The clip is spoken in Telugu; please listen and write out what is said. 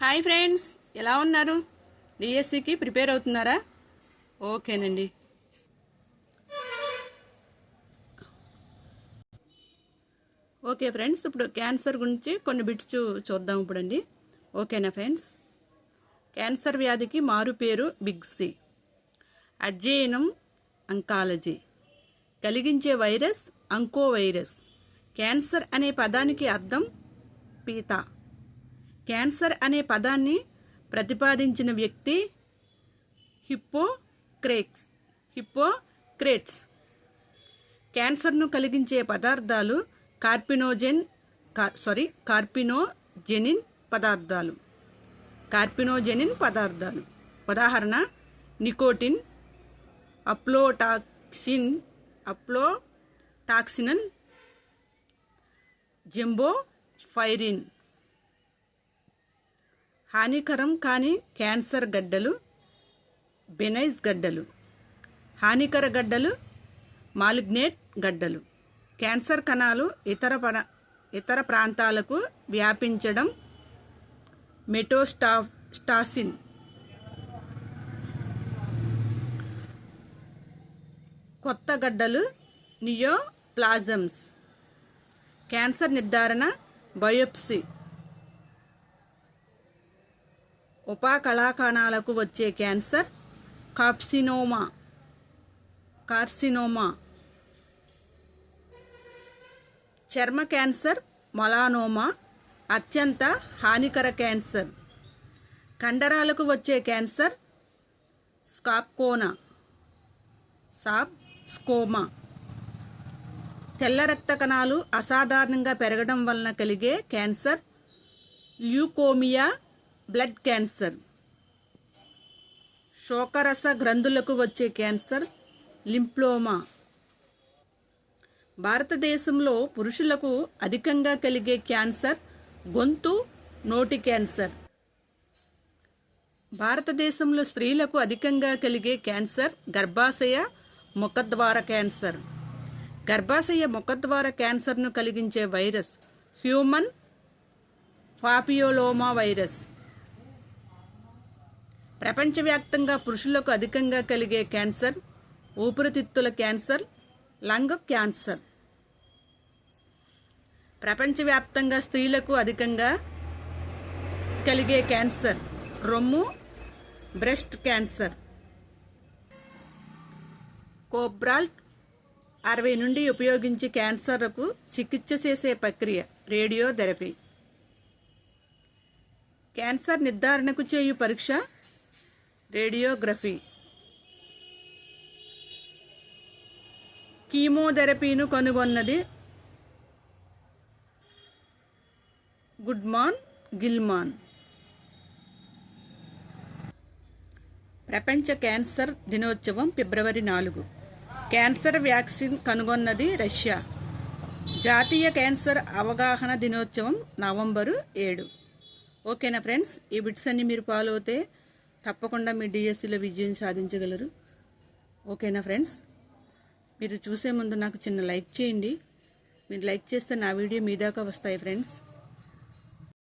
హాయ్ ఫ్రెండ్స్, ఎలా ఉన్నారు? డిఎస్సికి ప్రిపేర్ అవుతున్నారా? ఓకేనండి. ఓకే ఫ్రెండ్స్, ఇప్పుడు క్యాన్సర్ గురించి కొన్ని బిట్స్ చూద్దాం ఇప్పుడండి. ఓకేనా ఫ్రెండ్స్? క్యాన్సర్ వ్యాధికి మారు పేరు బిగ్ సి. అధ్యయనం అంకాలజీ. కలిగించే వైరస్ అంకోవైరస్. క్యాన్సర్ అనే పదానికి అర్థం పీత. క్యాన్సర్ అనే పదాన్ని ప్రతిపాదించిన వ్యక్తి హిప్పోక్రేట్స్. క్యాన్సర్ను కలిగించే పదార్థాలు కార్పినోజెనిన్ పదార్థాలు. ఉదాహరణ: నికోటిన్, అప్లోటాక్సిన్, జెంబోఫైరిన్. హానికరం కాని క్యాన్సర్ గడ్డలు బెనైజ్ గడ్డలు. హానికర గడ్డలు మాలిగ్నేట్ గడ్డలు. క్యాన్సర్ కణాలు ఇతర ప్రాంతాలకు వ్యాపించడం మెటాస్టాసిస్. కొత్త గడ్డలు నియోప్లాజమ్స్. క్యాన్సర్ నిర్ధారణ బయోప్సీ. ఉపకళాకణాలకు వచ్చే క్యాన్సర్ కార్సినోమా. చర్మ క్యాన్సర్ మెలానోమా అత్యంత హానికర క్యాన్సర్. కండరాలకు వచ్చే క్యాన్సర్ సాబ్స్కోమా. తెల్ల రక్త కణాలు అసాధారణంగా పెరగడం వలన కలిగే క్యాన్సర్ ల్యూకోమియా. Blood cancer. శోకరస గ్రంథులకు వచ్చే క్యాన్సర్ లింఫోమా. భారతదేశంలో పురుషులకు అధికంగా కలిగే క్యాన్సర్ గొంతు నోటి క్యాన్సర్. భారతదేశంలో స్త్రీలకు అధికంగా కలిగే క్యాన్సర్ గర్భాశయ ముఖద్వార క్యాన్సర్. గర్భాశయ ముఖద్వార క్యాన్సర్ను కలిగించే వైరస్ హ్యూమన్ పాపియోలోమా వైరస్. ప్రపంచవ్యాప్తంగా పురుషులకు అధికంగా కలిగే క్యాన్సర్ ఊపిరితిత్తుల క్యాన్సర్, లంగ్ క్యాన్సర్. ప్రపంచవ్యాప్తంగా స్త్రీలకు అధికంగా కలిగే క్యాన్సర్ రొమ్ము బ్రెస్ట్ క్యాన్సర్. కోబ్రాల్ట్ 60 నుండి ఉపయోగించి క్యాన్సర్కు చికిత్స చేసే ప్రక్రియ రేడియోథెరపీ. క్యాన్సర్ నిర్ధారణకు చేయు పరీక్ష రేడియోగ్రఫీ. కీమోథెరపీను కనుగొన్నది గిల్మాన్. ప్రపంచ క్యాన్సర్ దినోత్సవం ఫిబ్రవరి 4. క్యాన్సర్ వ్యాక్సిన్ కనుగొన్నది రష్యా. జాతీయ క్యాన్సర్ అవగాహన దినోత్సవం నవంబరు 7. ఓకేనా ఫ్రెండ్స్? ఈ బిట్స్ అన్ని మీరు ఫాలో అవుతే తప్పకుండా మీ డిఎస్సిలో విజయం సాధించగలరు. ఓకేనా ఫ్రెండ్స్? మీరు చూసే ముందు నాకు చిన్న లైక్ చేయండి. మీరు లైక్ చేస్తే నా వీడియో మీ దాకా వస్తాయి ఫ్రెండ్స్.